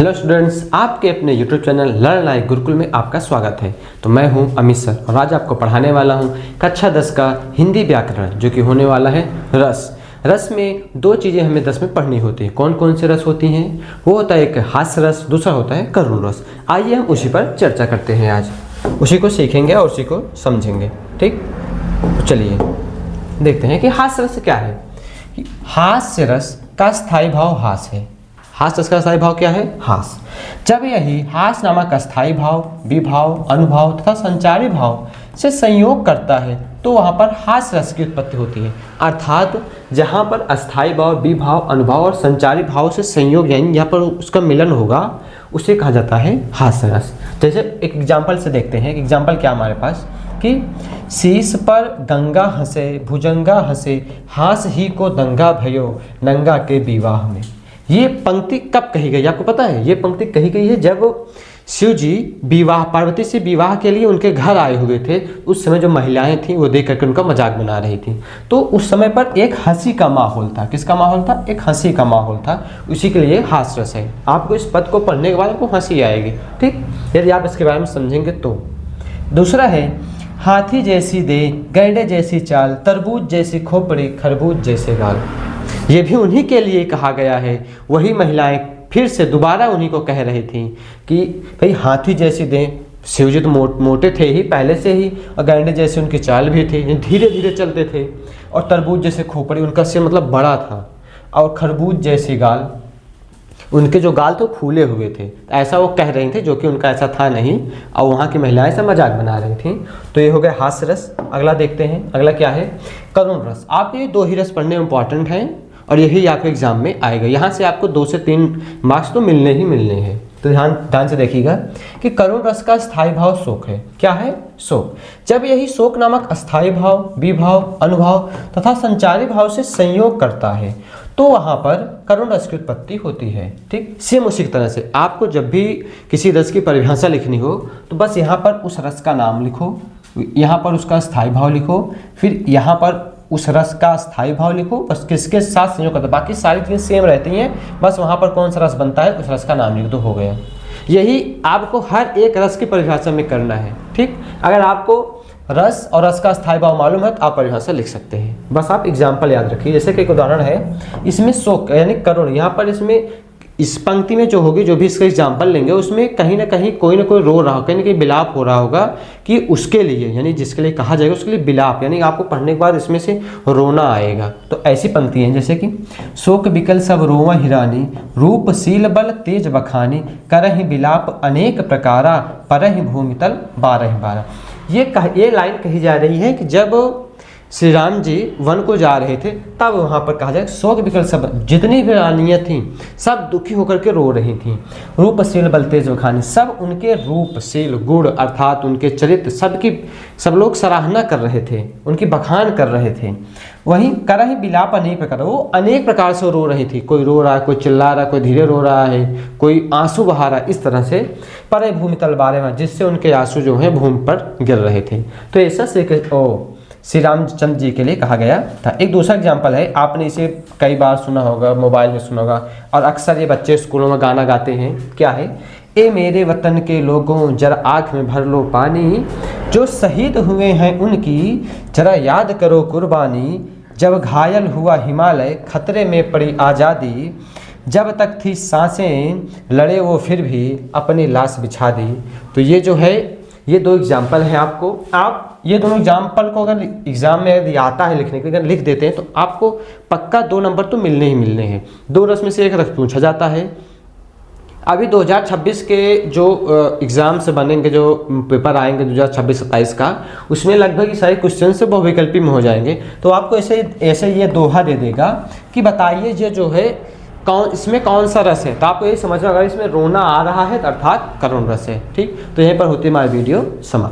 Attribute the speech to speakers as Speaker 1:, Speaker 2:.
Speaker 1: Hello students, आपके अपने YouTube channel learn like Gurukul में आपका स्वागत है। तो मैं हूं अमित सर और आज आपको पढ़ाने वाला हूं कक्षा 10 का हिंदी व्याकरण, जो कि होने वाला है रस। रस में दो चीज़ें हमें 10 में पढ़नी होती हैं। कौन कौन से रस होती हैं? वो होता है एक हास्य रस, दूसरा होता है करुण रस। आइए हम उसी पर चर्चा करते हैं। आज उसी को सीखेंगे और उसी को समझेंगे। ठीक, तो चलिए देखते हैं कि हास्य रस क्या है। हास्य रस का स्थायी भाव हास है। हास रस का स्थायी भाव क्या है? हास। जब यही हास नामक अस्थायी भाव विभाव, अनुभाव तथा संचारी भाव से संयोग करता है तो वहाँ पर हास रस की उत्पत्ति होती है। अर्थात जहाँ पर अस्थायी भाव, विभाव, अनुभाव और संचारी भाव से संयोग यानी यहाँ पर उसका मिलन होगा, उसे कहा जाता है हास रस। जैसे एक एग्जाम्पल से देखते हैं। एग्जाम्पल क्या हमारे पास कि शीश पर गंगा हंसे, भुजंगा हंसे, हास ही को दंगा भयो नंगा के विवाह में। ये पंक्ति कब कही गई आपको पता है? ये पंक्ति कही गई है जब शिव जी विवाह, पार्वती से विवाह के लिए उनके घर आए हुए थे। उस समय जो महिलाएं थीं वो देख करके उनका मजाक बना रही थी। तो उस समय पर एक हंसी का माहौल था। किसका माहौल था? एक हंसी का माहौल था। उसी के लिए हास रस है। आपको इस पद को पढ़ने के बाद आपको हंसी आएगी। ठीक, यदि आप इसके बारे में समझेंगे तो। दूसरा है हाथी जैसी दे, गैंडे जैसी चाल, तरबूज जैसी खोपड़ी, खरबूज जैसे गाल। ये भी उन्हीं के लिए कहा गया है। वही महिलाएं फिर से दोबारा उन्हीं को कह रही थी कि भाई हाथी जैसी दें। शिव जी तो मोटे थे ही पहले से ही, और गैंडे जैसे उनकी चाल भी थी, धीरे धीरे चलते थे। और तरबूज जैसे खोपड़ी, उनका सिर मतलब बड़ा था। और खरबूज जैसी गाल, उनके जो गाल थे फूले हुए थे। ऐसा वो कह रही थी, जो कि उनका ऐसा था नहीं, और वहाँ की महिलाएं ऐसा मजाक बना रही थी। तो ये हो गया हास्य रस। अगला देखते हैं। अगला क्या है? करुण रस। आप ये दो ही रस पढ़ने में इंपॉर्टेंट हैं और यही आपके एग्जाम में आएगा। यहाँ से आपको 2 से 3 मार्क्स तो मिलने ही मिलने हैं। तो ध्यान से देखिएगा कि करुण रस का स्थायी भाव शोक है। क्या है? शोक। जब यही शोक नामक अस्थायी भाव, विभाव, अनुभाव तथा संचारी भाव से संयोग करता है तो वहाँ पर करुण रस की उत्पत्ति होती है। ठीक, सेम उसी तरह से आपको जब भी किसी रस की परिभाषा लिखनी हो तो बस यहाँ पर उस रस का नाम लिखो, यहाँ पर उसका स्थायी भाव लिखो, फिर यहाँ पर उस रस का स्थायी भाव लिखो, बस किसके साथ संयोग करता है। बाकी सारी चीज़ें सेम रहती हैं, बस वहाँ पर कौन सा रस बनता है उस रस का नाम लिख दो, हो गया। यही आपको हर एक रस की परिभाषा में करना है। ठीक, अगर आपको रस और रस का स्थायी भाव मालूम है तो आप परिभाषा लिख सकते हैं। बस आप एग्जाम्पल याद रखिए। जैसे कि एक उदाहरण है, इसमें शोक यानी करुण, यहाँ पर इसमें इस पंक्ति में जो होगी, जो भी इसका एग्जाम्पल लेंगे, उसमें कहीं ना कहीं कोई ना कोई रो रहा हो, कहीं ना कहीं विलाप हो रहा होगा कि उसके लिए, यानी जिसके लिए कहा जाएगा उसके लिए विलाप, यानी आपको पढ़ने के बाद इसमें से रोना आएगा। तो ऐसी पंक्ति हैं जैसे कि शोक बिकल सब रोवा हिरानी, रूप शील बल तेज बखानी, करहि विलाप अनेक प्रकारा, परहि भूमितल 12 ये लाइन कही जा रही है कि जब श्री राम जी वन को जा रहे थे तब वहाँ पर कहा जाए शोक विकल सब, जितनी भी रानियाँ थीं सब दुखी होकर के रो रही थीं। रूपशील बल तेज बखानी, सब उनके रूपशील गुण अर्थात उनके चरित्र सब लोग सराहना कर रहे थे, उनकी बखान कर रहे थे। वहीं करहि विलाप अनेक प्रकार, वो अनेक प्रकार से रो रही थी। कोई रो रहा है, कोई चिल्ला रहा है, कोई धीरे रो रहा है, कोई आंसू बहा रहा है, इस तरह से पर भूमि तल 12, जिससे उनके आंसू जो हैं भूमि पर गिर रहे थे। तो ऐसा श्री रामचंद्र जी के लिए कहा गया था। एक दूसरा एग्जाम्पल है, आपने इसे कई बार सुना होगा, मोबाइल में सुना होगा, और अक्सर ये बच्चे स्कूलों में गाना गाते हैं। क्या है? ए मेरे वतन के लोगों जरा आँख में भर लो पानी, जो शहीद हुए हैं उनकी जरा याद करो कुर्बानी, जब घायल हुआ हिमालय खतरे में पड़ी आज़ादी, जब तक थी सांसें लड़े वो फिर भी अपनी लाश बिछा दी। तो ये जो है, ये 2 एग्जाम्पल हैं। आपको आप ये दोनों एग्जाम्पल को अगर एग्जाम में यदि आता है लिखने के, अगर लिख देते हैं तो आपको पक्का 2 नंबर तो मिलने ही मिलने हैं। 2 रस में से 1 रस पूछा जाता है। अभी 2026 के जो एग्ज़ाम से बनेंगे, जो पेपर आएंगे 2026-27 का, उसमें लगभग सारे क्वेश्चन से बहुविकल्पी में हो जाएंगे। तो आपको ऐसे ये दोहा दे देगा कि बताइए ये जो है इसमें कौन सा रस है। तो आपको ये समझना, अगर इसमें रोना आ रहा है तो अर्थात करुण रस है। ठीक, तो यहीं पर होती है हमारी वीडियो समाप्त।